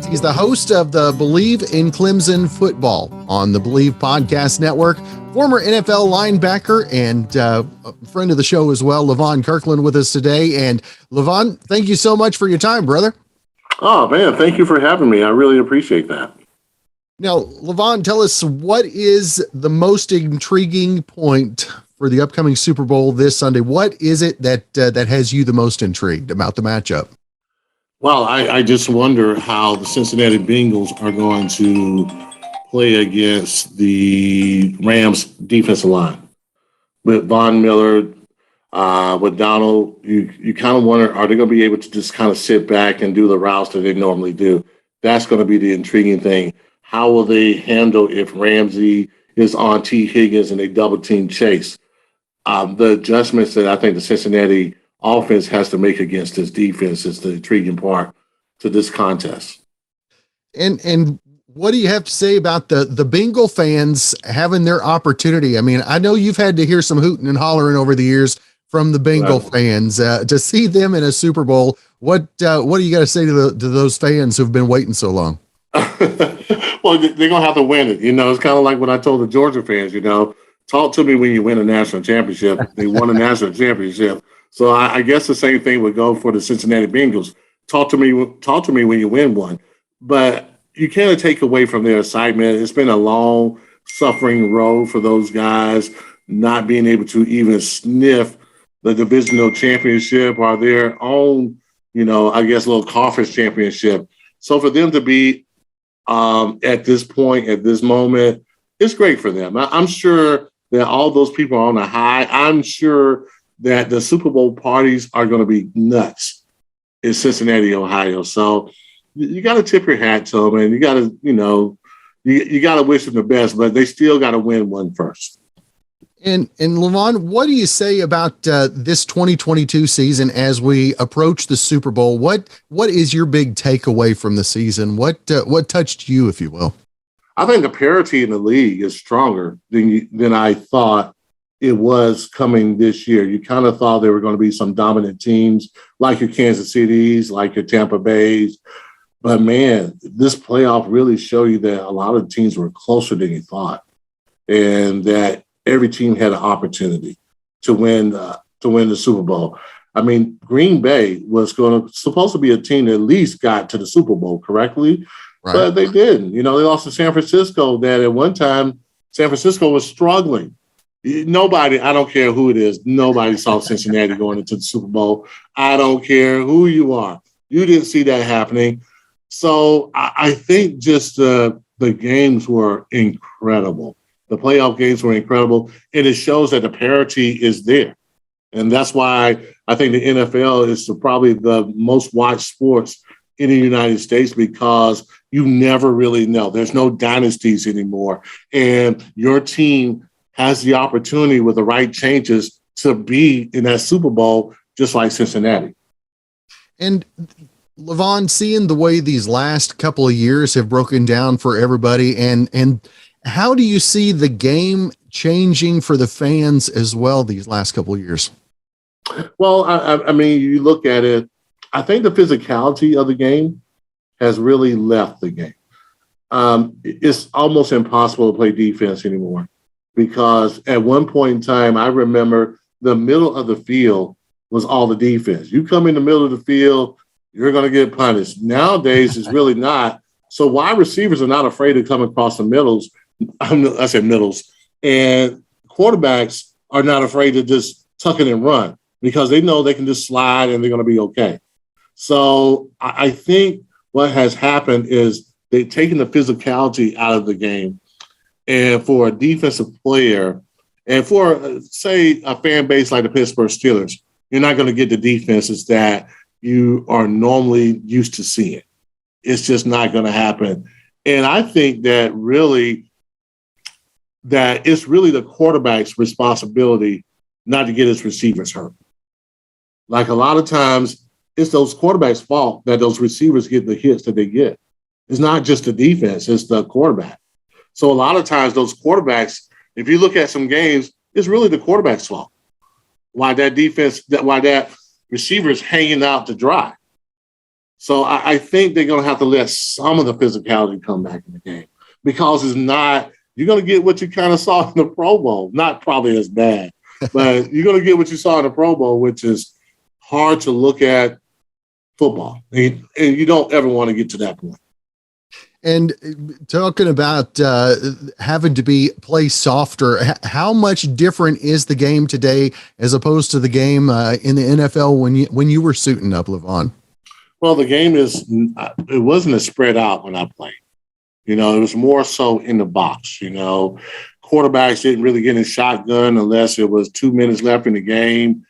He's the host of the Believe in Clemson Football on the Believe Podcast Network. Former NFL linebacker and a friend of the show as well, Levon Kirkland, with us today. And Levon, thank you so much for your time, brother. Oh, man, thank you for having me. I really appreciate that. Now, Levon, tell us, what is the most intriguing point for the upcoming Super Bowl this Sunday? What is it that has you the most intrigued about the matchup? Well, I just wonder how the Cincinnati Bengals are going to play against the Rams defensive line. With Von Miller, with Donald, you kind of wonder, are they going to be able to just kind of sit back and do the routes that they normally do? That's going to be the intriguing thing. How will they handle if Ramsey is on T. Higgins and they double team Chase? The adjustments that I think the Cincinnati offense has to make against this defense is the intriguing part to this contest. And what do you have to say about the Bengal fans having their opportunity? I mean, I know you've had to hear some hooting and hollering over the years from the Bengal fans to see them in a Super Bowl. What do you got to say to those fans who've been waiting so long? Well, they're going to have to win it. It's kind of like what I told the Georgia fans, talk to me when you win a national championship. They won a national championship. So I guess the same thing would go for the Cincinnati Bengals. Talk to me when you win one. But you can't take away from their excitement. It's been a long, suffering road for those guys, not being able to even sniff the divisional championship or their own, I guess, little conference championship. So for them to be at this point, at this moment, it's great for them. I'm sure that all those people are on a high. I'm sure that the Super Bowl parties are going to be nuts in Cincinnati, Ohio. So you got to tip your hat to them, and you got to, you got to wish them the best, but they still got to win one first. And Levon, what do you say about this 2022 season as we approach the Super Bowl? What is your big takeaway from the season? What touched you, if you will? I think the parity in the league is stronger than I thought it was coming this year. You kind of thought there were going to be some dominant teams like your Kansas Cities, like your Tampa Bays. But, man, this playoff really showed you that a lot of teams were closer than you thought, and that every team had an opportunity to win the Super Bowl. I mean, Green Bay was supposed to be a team that at least got to the Super Bowl, correctly? Right. But they didn't. They lost to San Francisco, that at one time San Francisco was struggling. Nobody, I don't care who it is, nobody saw Cincinnati going into the Super Bowl. I don't care who you are. You didn't see that happening. So I think just the games were incredible. The playoff games were incredible, and it shows that the parity is there. And that's why I think the NFL is probably the most watched sports in the United States, because you never really know. There's no dynasties anymore. And your team has the opportunity with the right changes to be in that Super Bowl, just like Cincinnati. And Levon, seeing the way these last couple of years have broken down for everybody, and how do you see the game changing for the fans as well these last couple of years? Well, I mean, you look at it, I think the physicality of the game has really left the game. It's almost impossible to play defense anymore, because at one point in time, I remember the middle of the field was all the defense. You come in the middle of the field, you're going to get punished. Nowadays, it's really not. So wide receivers are not afraid to come across the middles. I said middles. And quarterbacks are not afraid to just tuck it and run, because they know they can just slide and they're going to be okay. So I think what has happened is they've taken the physicality out of the game. And for a defensive player, and for, say, a fan base like the Pittsburgh Steelers, you're not going to get the defenses that you are normally used to seeing. It's just not going to happen. And I think that it's really the quarterback's responsibility not to get his receivers hurt. Like, a lot of times, it's those quarterbacks' fault that those receivers get the hits that they get. It's not just the defense, it's the quarterback. So a lot of times those quarterbacks, if you look at some games, it's really the quarterback's fault. Why that defense, why that receivers hanging out to dry. So I think they're going to have to let some of the physicality come back in the game, because it's not, you're going to get what you kind of saw in the Pro Bowl. Not probably as bad, but you're going to get what you saw in the Pro Bowl, which is hard to look at football. And you don't ever want to get to that point. And talking about having to play softer, how much different is the game today as opposed to the game in the NFL when you were suiting up, Levon? Well, the game it wasn't as spread out when I played. It was more so in the box. Quarterbacks didn't really get in shotgun unless it was 2 minutes left in the game.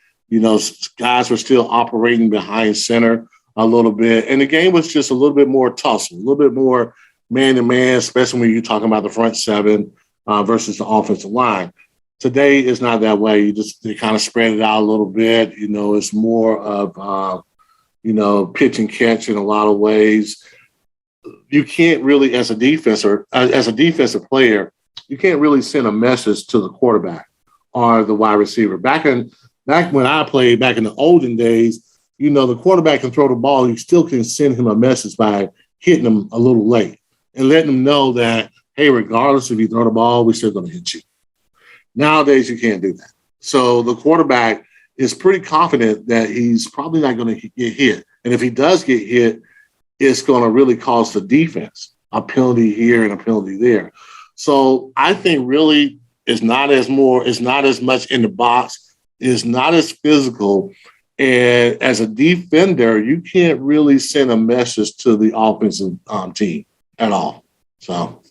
Guys were still operating behind center a little bit. And the game was just a little bit more tussle, a little bit more man-to-man, especially when you're talking about the front seven versus the offensive line. Today is not that way. They kind of spread it out a little bit. It's more of, pitch and catch in a lot of ways. You can't really, as a defensive player, you can't really send a message to the quarterback or the wide receiver. Back when I played, back in the olden days, the quarterback can throw the ball. You still can send him a message by hitting him a little late and letting him know that, hey, regardless if you throw the ball, we're still going to hit you. Nowadays, you can't do that. So the quarterback is pretty confident that he's probably not going to get hit. And if he does get hit, it's going to really cost the defense a penalty here and a penalty there. So I think really it's not as much in the box. It's not as physical. And as a defender, you can't really send a message to the offensive team at all. So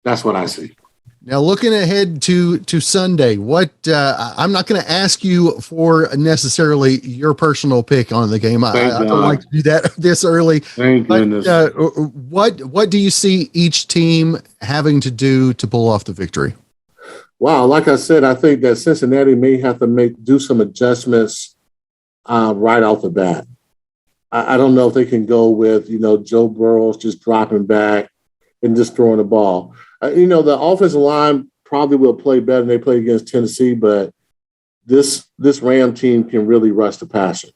that's what I see. Now, looking ahead to Sunday, I'm not going to ask you for necessarily your personal pick on the game. I don't like to do that this early. Thank goodness. What do you see each team having to do to pull off the victory? Wow, like I said, I think that Cincinnati may have to do some adjustments right off the bat. I don't know if they can go with, Joe Burrow just dropping back and just throwing the ball. The offensive line probably will play better than they played against Tennessee, but this Ram team can really rush the passer.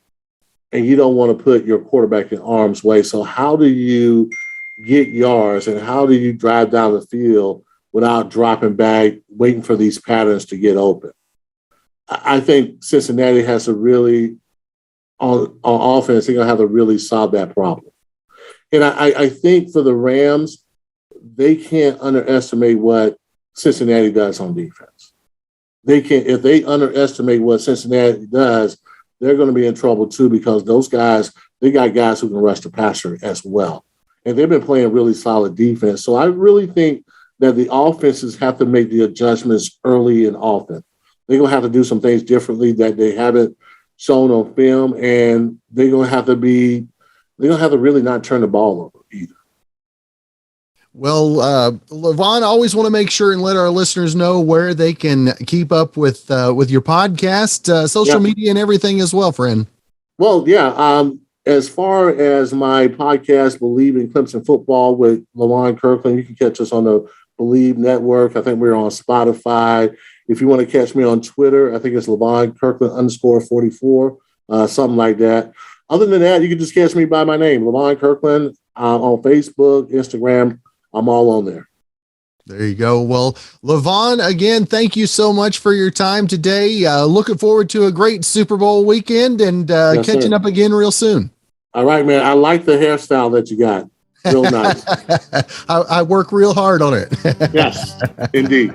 And you don't want to put your quarterback in harm's way. So how do you get yards and how do you drive down the field without dropping back, waiting for these patterns to get open? I think Cincinnati has to really, on offense, they're going to have to really solve that problem. And I think for the Rams, they can't underestimate what Cincinnati does on defense. If they underestimate what Cincinnati does, they're going to be in trouble too, because those guys, they got guys who can rush the passer as well. And they've been playing really solid defense. So I really think that the offenses have to make the adjustments early in offense. They're going to have to do some things differently that they haven't shown on film, and they're going to have to really not turn the ball over either. Well, Levon, I always want to make sure and let our listeners know where they can keep up with your podcast, social media, and everything as well, friend. Well, yeah. As far as my podcast, Believe in Clemson Football with Levon Kirkland, you can catch us on the Believe Network. I think we're on Spotify. If you want to catch me on Twitter, I think it's Levon Kirkland _44, something like that. Other than that, you can just catch me by my name, Levon Kirkland, on Facebook, Instagram. I'm all on there. There you go. Well, Levon, again, thank you so much for your time today. Looking forward to a great Super Bowl weekend and catching up again real soon. All right, man. I like the hairstyle that you got. Real nice. I work real hard on it. Yes, indeed.